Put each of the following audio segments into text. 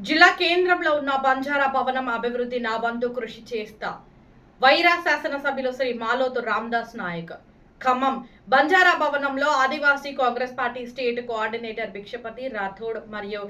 జిల్లా కేంద్రంలో ఉన్న బంజారా భవనం అభివృద్ధి నా వంతు కృషి చేస్తా. వైరా శాసనసభ్యులు శ్రీ మాలోతు రామదాస్ నాయక్. ఖమ్మం బంజారా భవనంలో Adivasi Congress party state coordinator Bhikshapathi Rathod మరియు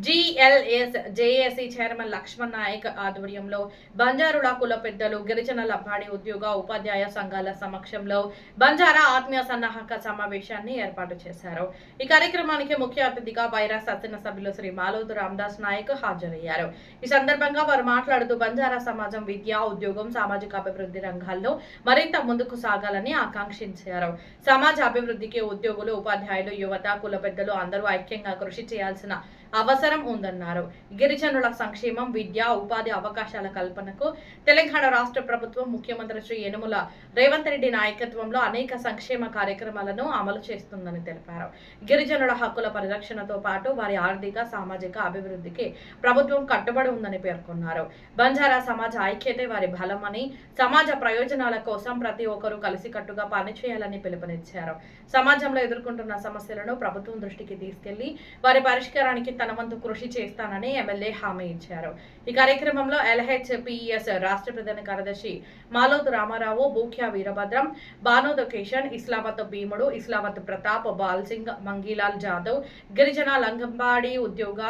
GLS JAC chairman Laxman Nayak ఆధ్వర్యంలో బంజారుల కుల పెద్దలు, గిరిజన లంబాడి ఉద్యోగ ఉపాధ్యాయ సంఘాల సమక్షంలో బంజారా ఆత్మీయ సన్నాహక సమావేశాన్ని ఏర్పాటు చేశారు. ఈ కార్యక్రమానికి ముఖ్య అతిథిగా వైరా శాసనసభ్యులు శ్రీ మాలోతు రామదాస్ నాయక్ హాజరయ్యారు. ఈ సందర్భంగా వారు మాట్లాడుతూ బంజారా సమాజం విద్య, ఉద్యోగం, సామాజిక అభివృద్ధి రంగాల్లో మరింత ముందుకు సాగాలని ఆకాంక్షించారు. సమాజ అభివృద్ధికి ఉద్యోగులు, ఉపాధ్యాయులు, యువత, కుల పెద్దలు అందరూ ఐక్యంగా కృషి చేయాల్సిన అవసరం ఉందన్నారు. గిరిజనుల సంక్షేమం, విద్య, ఉపాధి అవకాశాల కల్పనకు తెలంగాణ రాష్ట్ర ప్రభుత్వం ముఖ్యమంత్రి శ్రీ యనుమల రేవంత్ రెడ్డి నాయకత్వంలో అనేక సంక్షేమ కార్యక్రమాలను అమలు చేస్తుందని తెలిపారు. గిరిజనుల హక్కుల పరిరక్షణతో పాటు వారి ఆర్థిక, సామాజిక అభివృద్ధికి ప్రభుత్వం కట్టుబడి ఉందని పేర్కొన్నారు. బంజారా సమాజ ఐక్యతే వారి బలమని, సమాజ ప్రయోజనాల కోసం ప్రతి ఒక్కరూ కలిసికట్టుగా పనిచేయాలని పిలుపునిచ్చారు. సమాజంలో ఎదుర్కొంటున్న సమస్యలను ప్రభుత్వం దృష్టికి తీసుకెళ్లి వారి పరిష్కారానికి తన వంతు కృషి చేస్తానని ఎమ్మెల్యే హామీ ఇచ్చారు. ఈ కార్యక్రమంలో ఎల్హెచ్పిఎస్ రాష్ట్ర ప్రధాన కార్యదర్శి మాలోతు రామారావు, బూఖ్యా వీరభద్రం, బానోద్ కిషన్, ఇస్లావత్ భీముడు, ఇస్లావత్ ప్రతాప్, బాల్సింగ్, మంగీలాల్ జాదవ్, గిరిజన లంబాడి ఉద్యోగ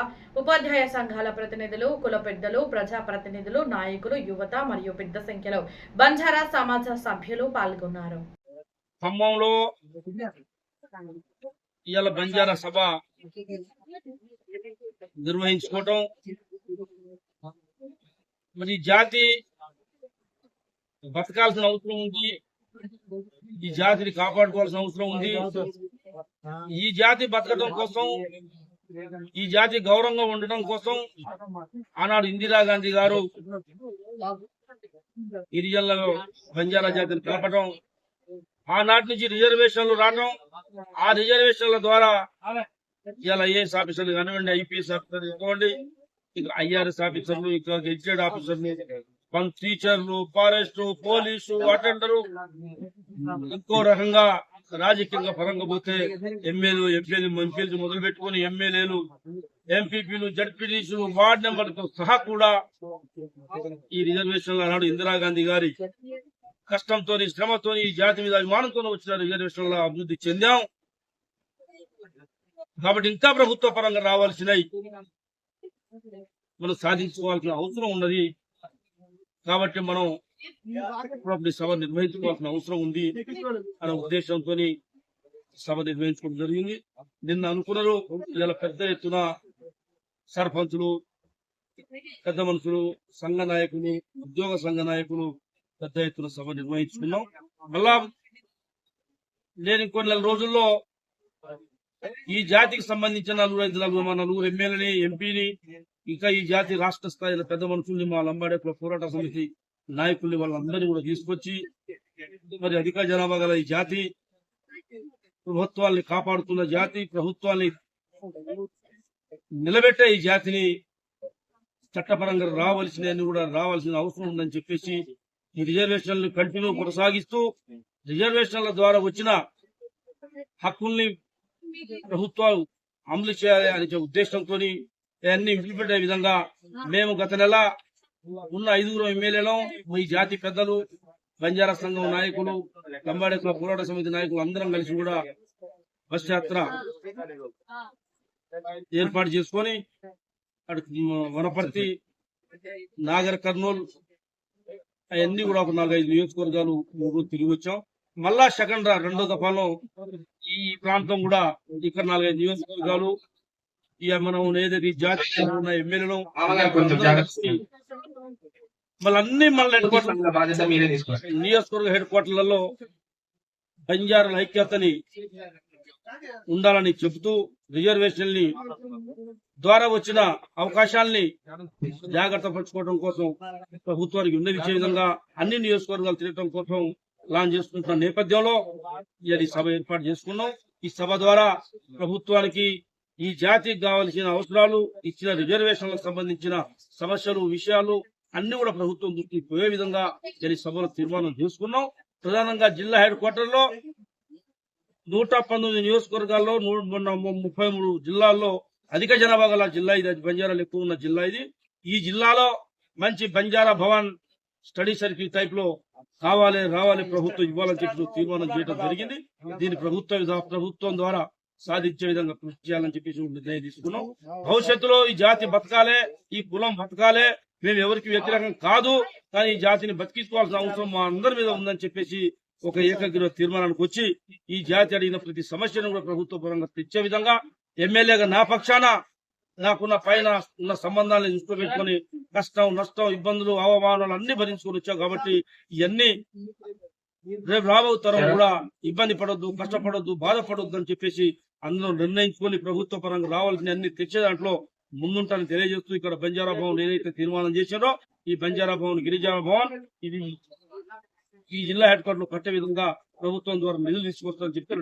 ఉపాధ్యాయ సంఘాల ప్రతినిధులు, కుల పెద్దలు, ప్రజా ప్రతినిధులు, నాయకులు, యువత మరియు పెద్ద సంఖ్యలో బంజారా సమాజ సభ్యులు పాల్గొన్నారు. ఖమ్మంలో ఇవాళ బంజారా సభ నిర్వహించుకోవటం, మరి జాతి బతకాల్సిన అవసరం ఉంది, ఈ జాతిని కాపాడుకోవాల్సిన అవసరం ఉంది. ఈ జాతి బతకడం కోసం, ఈ జాతి గౌరవంగా ఉండడం కోసం ఆనాడు ఇందిరాగాంధీ గారు గిరిజనులలో బంజారా జాతిని కలపడం, ఆనాటి నుంచి రిజర్వేషన్లు రావడం, ఆ రిజర్వేషన్ల ద్వారా ఇలా ఐఏఎస్ ఆఫీసర్లు కానివ్వండి, ఐపీఎస్ ఆఫీసర్లు కానివ్వండి, ఇక ఐఆర్ఎస్ ఆఫీసర్లు, ఇక గెజిటెడ్ ఆఫీసర్లు, టీచర్లు, ఫారెస్ట్, పోలీసు, అటెండరు, ఇంకో రకంగా రాజకీయంగా పరంగా పోతే ఎంపీలు మొదలు పెట్టుకుని ఎమ్మెల్యేలు, ఎంపీపీలు, జడ్పీటీసీలు, వార్డు నెంబర్తో సహా కూడా ఈ రిజర్వేషన్లు అన్నాడు ఇందిరాగాంధీ గారి కష్టంతో, శ్రమతో, ఈ జాతి మీద అభిమానంతో వచ్చిన రిజర్వేషన్ల అభివృద్ధి చెందాం. కాబట్టి ఇంకా ప్రభుత్వ పరంగా రావాల్సినవి మనం సాధించుకోవాల్సిన అవసరం ఉన్నది. కాబట్టి మనం సభ నిర్వహించుకోవాల్సిన అవసరం ఉంది అనే ఉద్దేశంతో సభ నిర్వహించుకోవడం జరిగింది. నిన్న అనుకున్నారు ఇలా పెద్ద ఎత్తున సర్పంచులు, పెద్ద మనుషులు, సంఘ నాయకులు, ఉద్యోగ సంఘ నాయకులు పెద్ద ఎత్తున సభ నిర్వహించుకున్నాం. మళ్ళా నేను ఇంకొన్ని నెల రోజుల్లో ఈ జాతికి సంబంధించిన నలుగురు ఎమ్మెల్యేని, ఎంపీని, ఇంకా ఈ జాతి రాష్ట్ర స్థాయిలో పెద్ద మనుషుల్ని, మా లంబాడే పోరాట సమితి నాయకుల్ని, వాళ్ళందరినీ కూడా తీసుకొచ్చి మరి అధిక జనాభా గల ఈ జాతి, ప్రభుత్వాల్ని కాపాడుతున్న జాతి, ప్రభుత్వాన్ని నిలబెట్టే ఈ జాతిని చట్టపరంగా రావాల్సిన అవసరం ఉందని చెప్పేసి ఈ రిజర్వేషన్లు కంటిన్యూ కొనసాగిస్తూ రిజర్వేషన్ల ద్వారా వచ్చిన హక్కుల్ని ప్రభుత్వాలు అమలు చేయాలి అనే ఉద్దేశంతో అన్ని ఇంప్లిమెంట్ అయ్యే విధంగా మేము గత నెల ఉన్న 5 ఎమ్మెల్యేలు, ఈ జాతి పెద్దలు, బంజారా సంఘం నాయకులు, లంబాడే పోరాట సమితి నాయకులు అందరం కలిసి కూడా బస్ యాత్ర ఏర్పాటు చేసుకొని అటు వనపర్తి, నాగర్ కర్నూలు అవన్నీ కూడా ఒక 4-5 నియోజకవర్గాలు తిరిగి వచ్చాం. మళ్ళా రెండో దఫాలో ఈ ప్రాంతం కూడా ఇక్కడ 4-5 నియోజకవర్గాలు, ఇక మనం ఏదైతే జాతి ఉన్న ఎమ్మెల్యేలు మళ్ళీ నియోజకవర్గ హెడ్ క్వార్టర్లలో బంజారాల ఐక్యతని ఉండాలని చెబుతూ రిజర్వేషన్ని ద్వారా వచ్చిన అవకాశాలని జాగ్రత్త పరచుకోవడం కోసం ప్రభుత్వానికి ఉన్నవిచ్చే విధంగా అన్ని నియోజకవర్గాలు తిరగడం కోసం ప్లాన్ చేసుకుంటున్న నేపథ్యంలో ఈ సభ ఏర్పాటు చేసుకున్నాం. ఈ సభ ద్వారా ప్రభుత్వానికి ఈ జాతికి కావాల్సిన అవసరాలు, ఇచ్చిన రిజర్వేషన్లకు సంబంధించిన సమస్యలు, విషయాలు అన్ని కూడా ప్రభుత్వం దృష్టికి పోయే విధంగా ఈ సభలో తీర్మానం చేసుకున్నాం. ప్రధానంగా జిల్లా హెడ్ క్వార్టర్ లో 119 నియోజకవర్గాల్లో 33 జిల్లాల్లో అధిక జనాభా గల జిల్లా ఇది. బంజారాలు ఎక్కువ ఉన్న జిల్లా ఇది. ఈ జిల్లాలో మంచి Banjara Bhavan study circle type లో రావాలి ప్రభుత్వం ఇవ్వాలని చెప్పి తీర్మానం చేయడం జరిగింది. దీన్ని ప్రభుత్వం ద్వారా సాధించే విధంగా కృషి చేయాలని చెప్పేసి నిర్ణయం తీసుకున్నాం. భవిష్యత్తులో ఈ జాతి బతకాలే, ఈ కులం బతకాలే, మేము ఎవరికి వ్యతిరేకం కాదు, కానీ ఈ జాతిని బతికించుకోవాల్సిన అవసరం మా అందరి మీద ఉందని చెప్పేసి ఒక ఏకగ్రీవ తీర్మానానికి వచ్చి ఈ జాతి అడిగిన ప్రతి సమస్యను కూడా ప్రభుత్వ పరంగా తెచ్చే విధంగా ఎమ్మెల్యేగా నా పక్షాన నాకున్న పైన ఉన్న సంబంధాలను దృష్టిలో పెట్టుకుని కష్టం, నష్టం, ఇబ్బందులు, అవమానాలు అన్ని భరించుకొని వచ్చాం. కాబట్టి ఇవన్నీ రేపు రాబో తరం కూడా ఇబ్బంది పడొద్దు, కష్టపడొద్దు, బాధపడొద్దు అని చెప్పేసి అందరూ నిర్ణయించుకొని ప్రభుత్వ పరంగా రావాల్సిన అన్ని తెచ్చే దాంట్లో ముందుంటానని తెలియజేస్తూ ఇక్కడ బంజారా భవన్ ఏదైతే తీర్మానం చేశారో ఈ బంజారా భవన్, గిరిజన భవన్ ఇది ఈ జిల్లా హెడ్ క్వార్టర్ లో కట్టే విధంగా ప్రభుత్వం ద్వారా నిధులు తీసుకొస్తారని చెప్పి